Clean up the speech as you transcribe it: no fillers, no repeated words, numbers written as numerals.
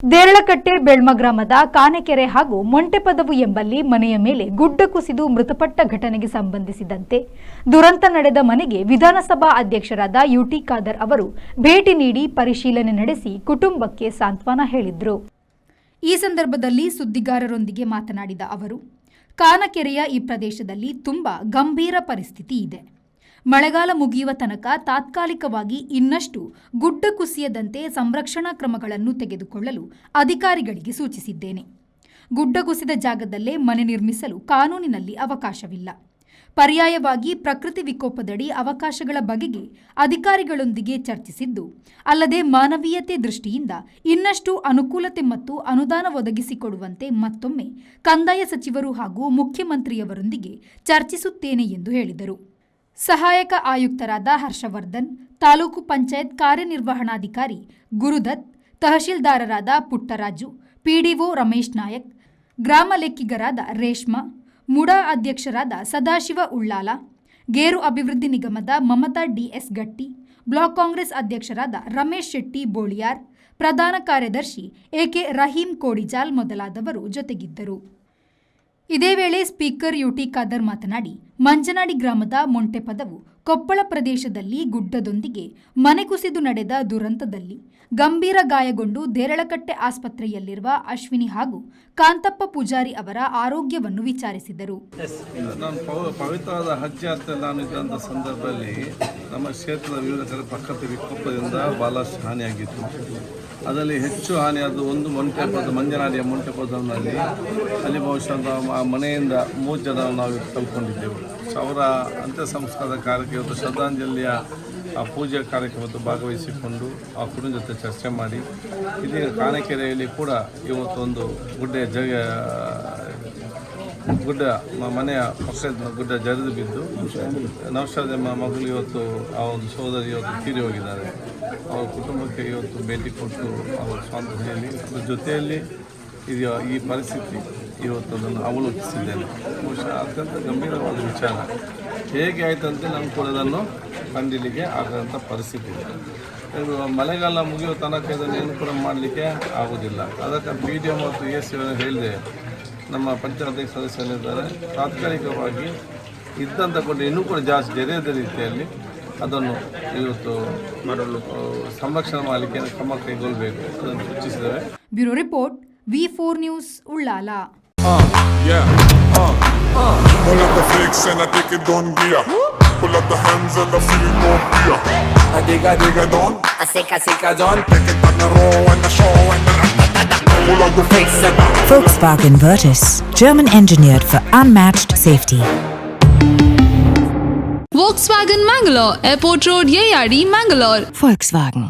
ದೇರಳಕಟ್ಟೆ ಬೆಳ್ಮ ಗ್ರಾಮದ ಕಾನೆಕೆರೆ ಹಾಗೂ ಮೊಂಟೆಪದವು ಎಂಬಲ್ಲಿ ಮನೆಯ ಮೇಲೆ ಗುಡ್ಡ ಕುಸಿದು ಮೃತಪಟ್ಟ ಘಟನೆಗೆ ಸಂಬಂಧಿಸಿದಂತೆ ದುರಂತ ನಡೆದ ಮನೆಗೆ ವಿಧಾನಸಭಾ ಅಧ್ಯಕ್ಷರಾದ ಯುಟಿ ಖಾದರ್ ಅವರು ಭೇಟಿ ನೀಡಿ ಪರಿಶೀಲನೆ ನಡೆಸಿ ಕುಟುಂಬಕ್ಕೆ ಸಾಂತ್ವನ ಹೇಳಿದರು. ಈ ಸಂದರ್ಭದಲ್ಲಿ ಸುದ್ದಿಗಾರರೊಂದಿಗೆ ಮಾತನಾಡಿದ ಅವರು, ಕಾನಕೆರೆಯ ಈ ಪ್ರದೇಶದಲ್ಲಿ ತುಂಬಾ ಗಂಭೀರ ಪರಿಸ್ಥಿತಿ ಇದೆ. ಮಳೆಗಾಲ ಮುಗಿಯುವ ತನಕ ತಾತ್ಕಾಲಿಕವಾಗಿ ಇನ್ನಷ್ಟು ಗುಡ್ಡ ಕುಸಿಯದಂತೆ ಸಂರಕ್ಷಣಾ ಕ್ರಮಗಳನ್ನು ತೆಗೆದುಕೊಳ್ಳಲು ಅಧಿಕಾರಿಗಳಿಗೆ ಸೂಚಿಸಿದ್ದೇನೆ. ಗುಡ್ಡ ಕುಸಿದ ಜಾಗದಲ್ಲೇ ಮನೆ ನಿರ್ಮಿಸಲು ಕಾನೂನಿನಲ್ಲಿ ಅವಕಾಶವಿಲ್ಲ. ಪರ್ಯಾಯವಾಗಿ ಪ್ರಕೃತಿ ವಿಕೋಪದಡಿ ಅವಕಾಶಗಳ ಬಗೆಗೆ ಅಧಿಕಾರಿಗಳೊಂದಿಗೆ ಚರ್ಚಿಸಿದ್ದು, ಅಲ್ಲದೆ ಮಾನವೀಯತೆ ದೃಷ್ಟಿಯಿಂದ ಇನ್ನಷ್ಟು ಅನುಕೂಲತೆ ಮತ್ತು ಅನುದಾನ ಒದಗಿಸಿಕೊಡುವಂತೆ ಮತ್ತೊಮ್ಮೆ ಕಂದಾಯ ಸಚಿವರು ಹಾಗೂ ಮುಖ್ಯಮಂತ್ರಿಯವರೊಂದಿಗೆ ಚರ್ಚಿಸುತ್ತೇನೆ ಎಂದು ಹೇಳಿದರು. ಸಹಾಯಕ ಆಯುಕ್ತರಾದ ಹರ್ಷವರ್ಧನ್, ತಾಲೂಕು ಪಂಚಾಯತ್ ಕಾರ್ಯನಿರ್ವಹಣಾಧಿಕಾರಿ ಗುರುದತ್, ತಹಶೀಲ್ದಾರರಾದ ಪುಟ್ಟರಾಜು, ಪಿಡಿಒ ರಮೇಶ್ ನಾಯಕ್, ಗ್ರಾಮ ಲೆಕ್ಕಿಗರಾದ ರೇಷ್ಮಾ, ಮುಡಾ ಅಧ್ಯಕ್ಷರಾದ ಸದಾಶಿವ ಉಳ್ಳಾಲ, ಗೇರು ಅಭಿವೃದ್ಧಿ ನಿಗಮದ ಮಮತಾ ಡಿಎಸ್ ಗಟ್ಟಿ, ಬ್ಲಾಕ್ ಕಾಂಗ್ರೆಸ್ ಅಧ್ಯಕ್ಷರಾದ ರಮೇಶ್ ಶೆಟ್ಟಿ ಬೋಳಿಯಾರ್, ಪ್ರಧಾನ ಕಾರ್ಯದರ್ಶಿ ಎಕೆ ರಹೀಂ ಕೋಡಿಜಾಲ್ ಮೊದಲಾದವರು ಜೊತೆಗಿದ್ದರು. ಇದೇ ವೇಳೆ ಸ್ಪೀಕರ್ ಯುಟಿ ಖಾದರ್ ಮಾತನಾಡಿ, ಮಂಜನಾಡಿ ಗ್ರಾಮದ ಮೊಂಟೆಪದವು ಕೊಪ್ಪಳ ಪ್ರದೇಶದಲ್ಲಿ ಗುಡ್ಡದೊಂದಿಗೆ ಮನೆ ಕುಸಿದು ನಡೆದ ದುರಂತದಲ್ಲಿ ಗಂಭೀರ ಗಾಯಗೊಂಡು ದೇರಳಕಟ್ಟೆ ಆಸ್ಪತ್ರೆಯಲ್ಲಿರುವ ಅಶ್ವಿನಿ ಹಾಗೂ ಕಾಂತಪ್ಪ ಪೂಜಾರಿ ಅವರ ಆರೋಗ್ಯವನ್ನು ವಿಚಾರಿಸಿದರು. ನಾನು ಪವಿತ್ರವಾದ ಹಜ್ ಯಾತ್ರೆ ನಾನು ಇದ್ದಂಥ ಸಂದರ್ಭದಲ್ಲಿ ನಮ್ಮ ಕ್ಷೇತ್ರದ ವಿವಿಧ ಕಡೆ ಪ್ರಕೃತಿ ವಿಕೋಪದಿಂದ ಬಹಳಷ್ಟು ಹಾನಿಯಾಗಿತ್ತು. ಅದರಲ್ಲಿ ಹೆಚ್ಚು ಹಾನಿಯಾದ ಒಂದು ಮಂಜನಾಡಿಯ ಮೊಂಟೆಪದವಿನಲ್ಲಿ ಅಲ್ಲಿ ಬಹುಶಃ ಆ ಮನೆಯಿಂದ 3 ಜನ ನಾವು ಕಲ್ಕೊಂಡಿದ್ದೆವು. ಅವರ ಅಂತ್ಯ ಸಂಸ್ಕಾರದ ಕಾರ್ಯಕ್ಕೆ ಇವತ್ತು ಶ್ರದ್ಧಾಂಜಲಿಯ ಆ ಪೂಜೆ ಕಾರ್ಯಕ್ರಮದ ಭಾಗವಹಿಸಿಕೊಂಡು ಆ ಕುಟುಂಬ ಜೊತೆ ಚರ್ಚೆ ಮಾಡಿ ಇದೀಗ ಕಾನೆಕೆರೆಯಲ್ಲಿ ಕೂಡ ಇವತ್ತು ಒಂದು ಗುಡ್ಡ ಮನೆಯ ಪಕ್ಕದ ಗುಡ್ಡ ಜರಿದು ಬಿದ್ದು ನೌಷಾದ ಮಗಳು ಇವತ್ತು ಆ ಒಂದು ಸೋದರಿ ಇವತ್ತು ತೀರಿ ಹೋಗಿದ್ದಾರೆ. ಅವರ ಕುಟುಂಬಕ್ಕೆ ಇವತ್ತು ಭೇಟಿ ಕೊಟ್ಟು ಅವರ ಸ್ವಾತಂತ್ರ್ಯದಲ್ಲಿ ಅದರ ಜೊತೆಯಲ್ಲಿ ಇದು ಈ ಪರಿಸ್ಥಿತಿ ಇವತ್ತು ಅದನ್ನು ಅವಲೋಕಿಸಿದ್ದೇನೆ. ಬಹುಶಃ ಅತ್ಯಂತ ಗಂಭೀರವಾದ ವಿಚಾರ. ಹೇಗೆ ಆಯಿತಂತೆ ನಮ್ಗೆ ಕೂಡ ಅದನ್ನು ಕಂಡಿಲಿಕ್ಕೆ ಆಗದಂಥ ಪರಿಸ್ಥಿತಿ ಇದೆ. ಇದು ಮಳೆಗಾಲ ಮುಗಿಯುವ ತನಕ ಇದನ್ನು ಏನು ಕೂಡ ಮಾಡಲಿಕ್ಕೆ ಆಗೋದಿಲ್ಲ. ಅದಕ್ಕೆ PDO ಮತ್ತು ES ಹೇಳಿದೆ, ನಮ್ಮ ಪಂಚಾಯತ್ ಸದಸ್ಯರಿದ್ದಾರೆ, ತಾತ್ಕಾಲಿಕವಾಗಿ ಇದ್ದಂಥ ಕೂಡ ಇನ್ನೂ ಕೂಡ ಜಾಸ್ತಿ ಜರಿಯದ ರೀತಿಯಲ್ಲಿ ಅದನ್ನು ಇವತ್ತು ಮಾಡಲು ಸಂರಕ್ಷಣೆ ಮಾಡಲಿಕ್ಕೆ ಕ್ರಮ ಕೈಗೊಳ್ಳಬೇಕು ಅದನ್ನು ಸೂಚಿಸಿದ್ದೇವೆ. Bureau report, V4 news, Ullal. Pull up the flicks and I take it on gear. Pull up the hands and I feel more beer. I dig it on. I sick a John. Take it on the row and the show and the pull up the flicks and Volkswagen Virtus, German engineered for unmatched safety. Volkswagen Mangalore, Airport Road, Yeyadi, Mangalore. Volkswagen.